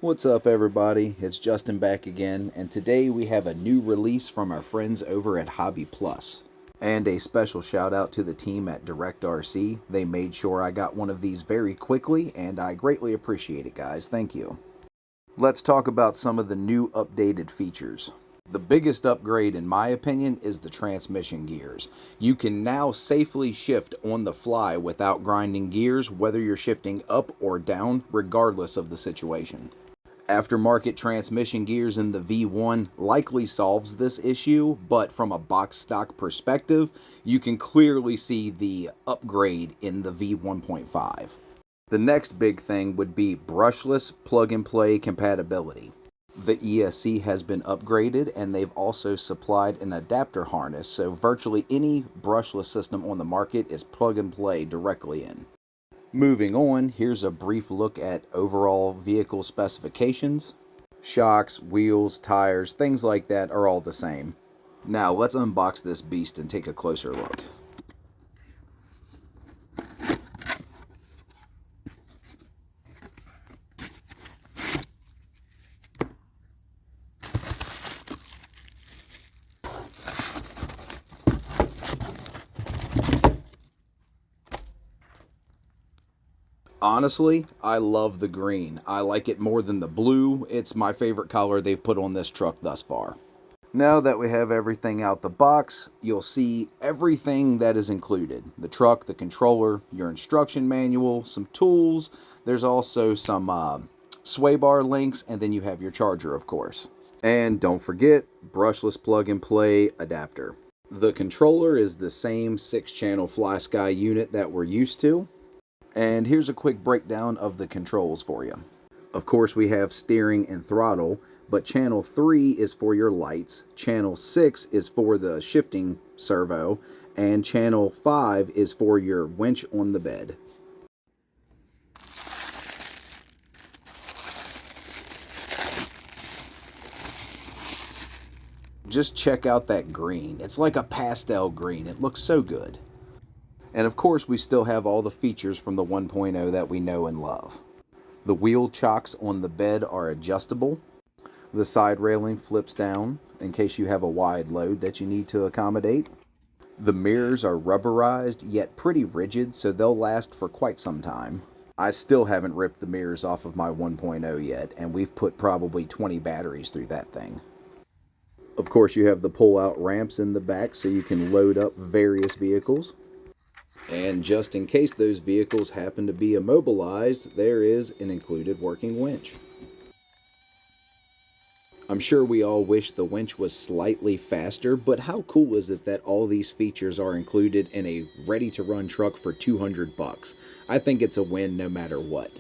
What's up everybody, it's Justin back again, and today we have a new release from our friends over at HobbyPlus. And a special shout out to the team at DirectRC. They made sure I got one of these very quickly, and I greatly appreciate it guys, thank you. Let's talk about some of the new updated features. The biggest upgrade in my opinion is the transmission gears. You can now safely shift on the fly without grinding gears, whether you're shifting up or down, regardless of the situation. Aftermarket transmission gears in the V1 likely solves this issue, but from a box stock perspective, you can clearly see the upgrade in the V1.5. The next big thing would be brushless plug-and-play compatibility. The ESC has been upgraded, and they've also supplied an adapter harness, so virtually any brushless system on the market is plug-and-play directly in. Moving on, here's a brief look at overall vehicle specifications. Shocks, wheels, tires, things like that are all the same. Now let's unbox this beast and take a closer look. Honestly, I love the green. I like it more than the blue. It's my favorite color they've put on this truck thus far. Now that we have everything out the box, you'll see everything that is included. The truck, the controller, your instruction manual, some tools. There's also some sway bar links, and then you have your charger, of course. And don't forget, brushless plug-and-play adapter. The controller is the same 6-channel FlySky unit that we're used to. And here's a quick breakdown of the controls for you. Of course, we have steering and throttle, but channel 3 is for your lights, channel 6 is for the shifting servo, and channel 5 is for your winch on the bed. Just check out that green. It's like a pastel green. It looks so good. And of course, we still have all the features from the 1.0 that we know and love. The wheel chocks on the bed are adjustable. The side railing flips down in case you have a wide load that you need to accommodate. The mirrors are rubberized, yet pretty rigid, so they'll last for quite some time. I still haven't ripped the mirrors off of my 1.0 yet, and we've put probably 20 batteries through that thing. Of course, you have the pull-out ramps in the back so you can load up various vehicles. And just in case those vehicles happen to be immobilized, there is an included working winch. I'm sure we all wish the winch was slightly faster, but how cool is it that all these features are included in a ready-to-run truck for $200? I think it's a win no matter what.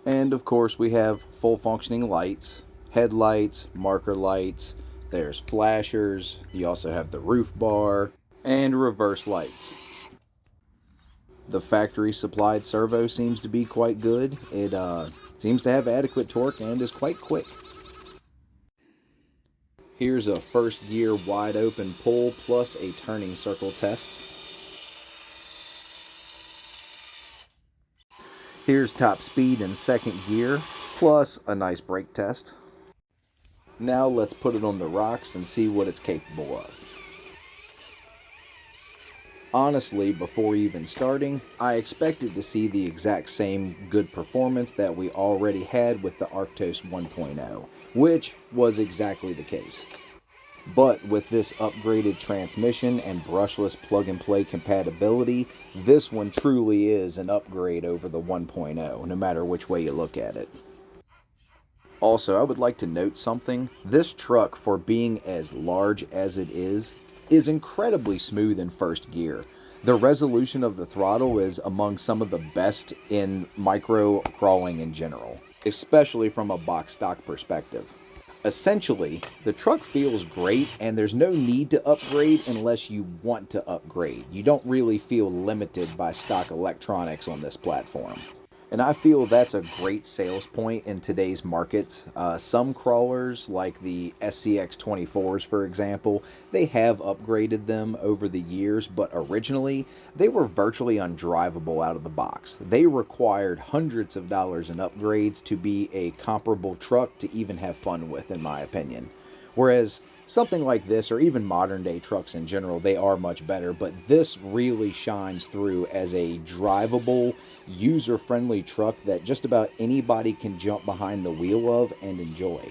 And of course we have full functioning lights, headlights, marker lights. There's flashers, you also have the roof bar, and reverse lights. The factory supplied servo seems to be quite good. It seems to have adequate torque and is quite quick. Here's a first gear wide open pull plus a turning circle test. Here's top speed in second gear plus a nice brake test. Now let's put it on the rocks and see what it's capable of. Honestly, before even starting, I expected to see the exact same good performance that we already had with the Arktos 1.0, which was exactly the case. But with this upgraded transmission and brushless plug-and-play compatibility, this one truly is an upgrade over the 1.0, no matter which way you look at it. Also, I would like to note something. This truck, for being as large as it is incredibly smooth in first gear. The resolution of the throttle is among some of the best in micro crawling in general, especially from a box stock perspective. Essentially, the truck feels great and there's no need to upgrade unless you want to upgrade. You don't really feel limited by stock electronics on this platform. And I feel that's a great sales point in today's markets. Some crawlers, like the SCX24s, for example, they have upgraded them over the years, but originally they were virtually undrivable out of the box. They required hundreds of dollars in upgrades to be a comparable truck to even have fun with, in my opinion. Whereas something like this, or even modern day trucks in general, they are much better, but this really shines through as a drivable, user-friendly truck that just about anybody can jump behind the wheel of and enjoy.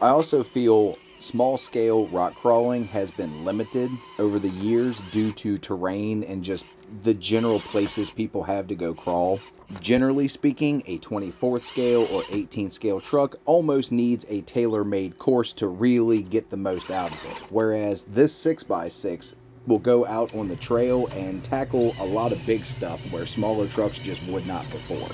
I also feel small-scale rock crawling has been limited over the years due to terrain and just the general places people have to go crawl. Generally speaking, a 24th scale or 18th scale truck almost needs a tailor-made course to really get the most out of it, whereas this 6x6 will go out on the trail and tackle a lot of big stuff where smaller trucks just would not before.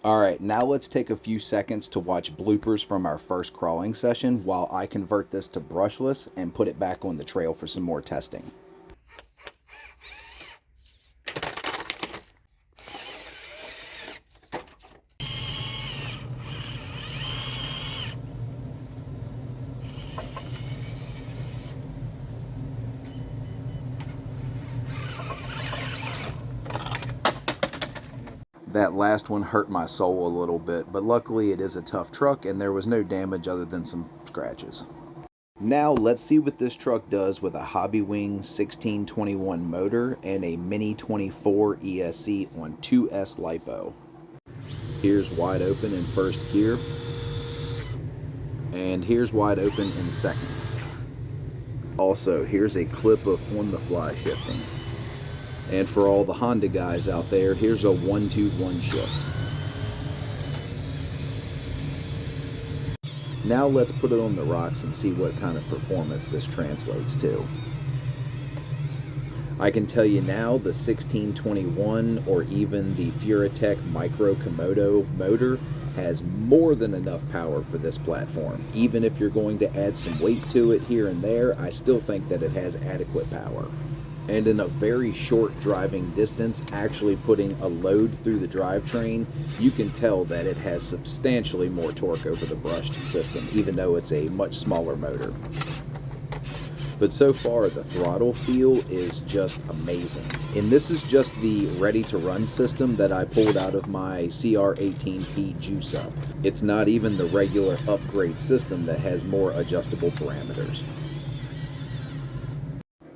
Alright, now let's take a few seconds to watch bloopers from our first crawling session while I convert this to brushless and put it back on the trail for some more testing. That last one hurt my soul a little bit, but luckily it is a tough truck and there was no damage other than some scratches. Now let's see what this truck does with a Hobbywing 1621 motor and a Mini 24 ESC on 2S LiPo. Here's wide open in first gear, and here's wide open in second. Also, here's a clip of on-the-fly shifting. And for all the Honda guys out there, here's a 1-2-1 shift. Now let's put it on the rocks and see what kind of performance this translates to. I can tell you now the 1621 or even the Furatech Micro Komodo motor has more than enough power for this platform. Even if you're going to add some weight to it here and there, I still think that it has adequate power. And in a very short driving distance, actually putting a load through the drivetrain, you can tell that it has substantially more torque over the brushed system, even though it's a much smaller motor. But so far, the throttle feel is just amazing. And this is just the ready-to-run system that I pulled out of my CR18P Juice Up. It's not even the regular upgrade system that has more adjustable parameters.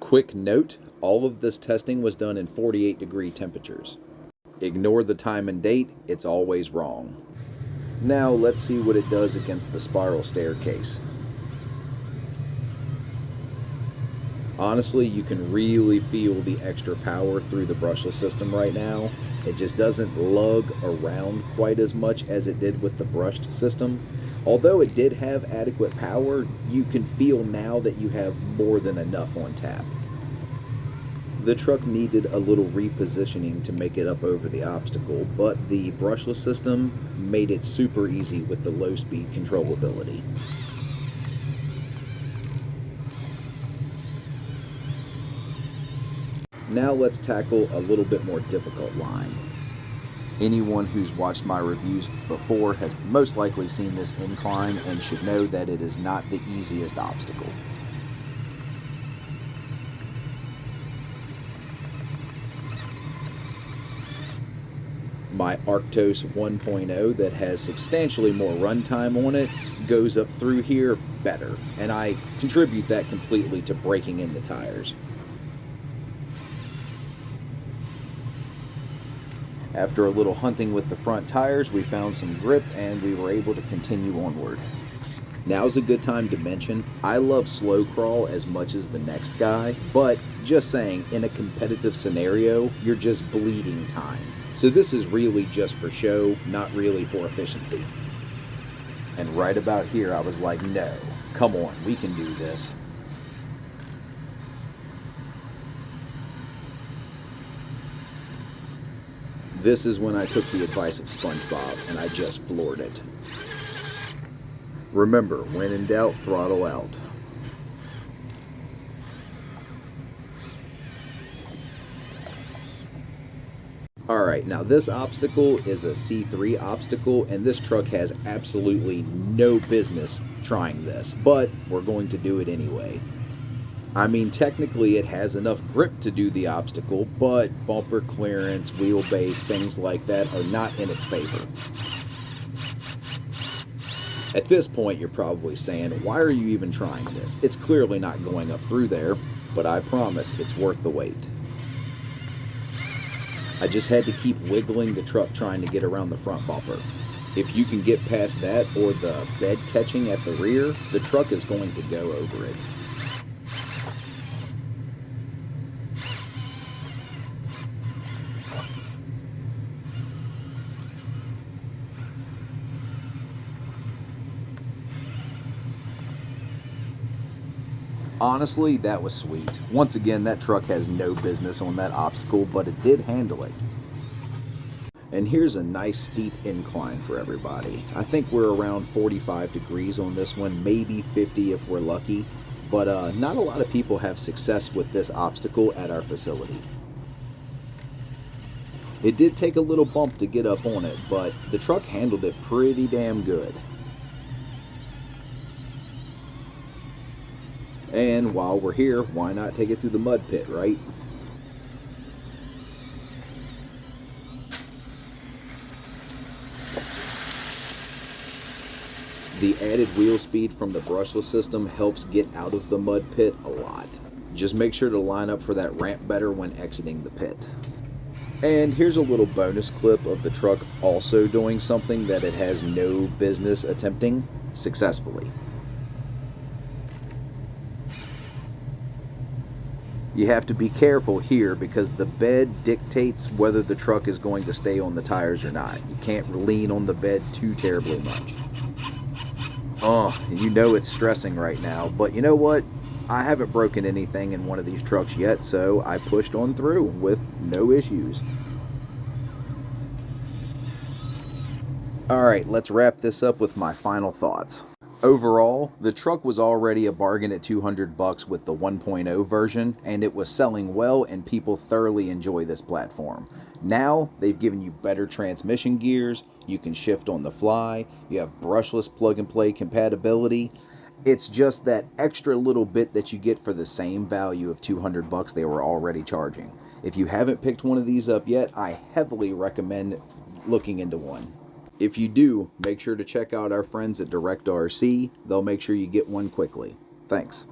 Quick note, all of this testing was done in 48-degree temperatures. Ignore the time and date, it's always wrong. Now let's see what it does against the spiral staircase. Honestly, you can really feel the extra power through the brushless system right now. It just doesn't lug around quite as much as it did with the brushed system. Although it did have adequate power, you can feel now that you have more than enough on tap. The truck needed a little repositioning to make it up over the obstacle, but the brushless system made it super easy with the low speed controllability. Now let's tackle a little bit more difficult line. Anyone who's watched my reviews before has most likely seen this incline and should know that it is not the easiest obstacle. My Arktos 1.0 that has substantially more runtime on it goes up through here better, and I contribute that completely to breaking in the tires. After a little hunting with the front tires, we found some grip and we were able to continue onward. Now's a good time to mention, I love slow crawl as much as the next guy, but just saying, in a competitive scenario, you're just bleeding time. So this is really just for show, not really for efficiency. And right about here, I was like, no, come on, we can do this. This is when I took the advice of SpongeBob and I just floored it. Remember, when in doubt, throttle out. Alright, now this obstacle is a C3 obstacle, and this truck has absolutely no business trying this, but we're going to do it anyway. I mean, technically it has enough grip to do the obstacle, but bumper clearance, wheelbase, things like that are not in its favor. At this point, you're probably saying, why are you even trying this? It's clearly not going up through there, but I promise it's worth the wait. I just had to keep wiggling the truck trying to get around the front bumper. If you can get past that or the bed catching at the rear, the truck is going to go over it. Honestly, that was sweet. Once again, that truck has no business on that obstacle, but it did handle it. And here's a nice steep incline for everybody. I think we're around 45 degrees on this one, maybe 50 if we're lucky, but not a lot of people have success with this obstacle at our facility. It did take a little bump to get up on it, but the truck handled it pretty damn good. And while we're here, why not take it through the mud pit, right? The added wheel speed from the brushless system helps get out of the mud pit a lot. Just make sure to line up for that ramp better when exiting the pit. And here's a little bonus clip of the truck also doing something that it has no business attempting successfully. You have to be careful here because the bed dictates whether the truck is going to stay on the tires or not. You can't lean on the bed too terribly much. Oh, you know it's stressing right now, but you know what? I haven't broken anything in one of these trucks yet, so I pushed on through with no issues. Alright, let's wrap this up with my final thoughts. Overall, the truck was already a bargain at $200 with the 1.0 version, and it was selling well and people thoroughly enjoy this platform. Now, they've given you better transmission gears, you can shift on the fly, you have brushless plug-and-play compatibility. It's just that extra little bit that you get for the same value of $200 they were already charging. If you haven't picked one of these up yet, I heavily recommend looking into one. If you do, make sure to check out our friends at Direct RC. They'll make sure you get one quickly. Thanks.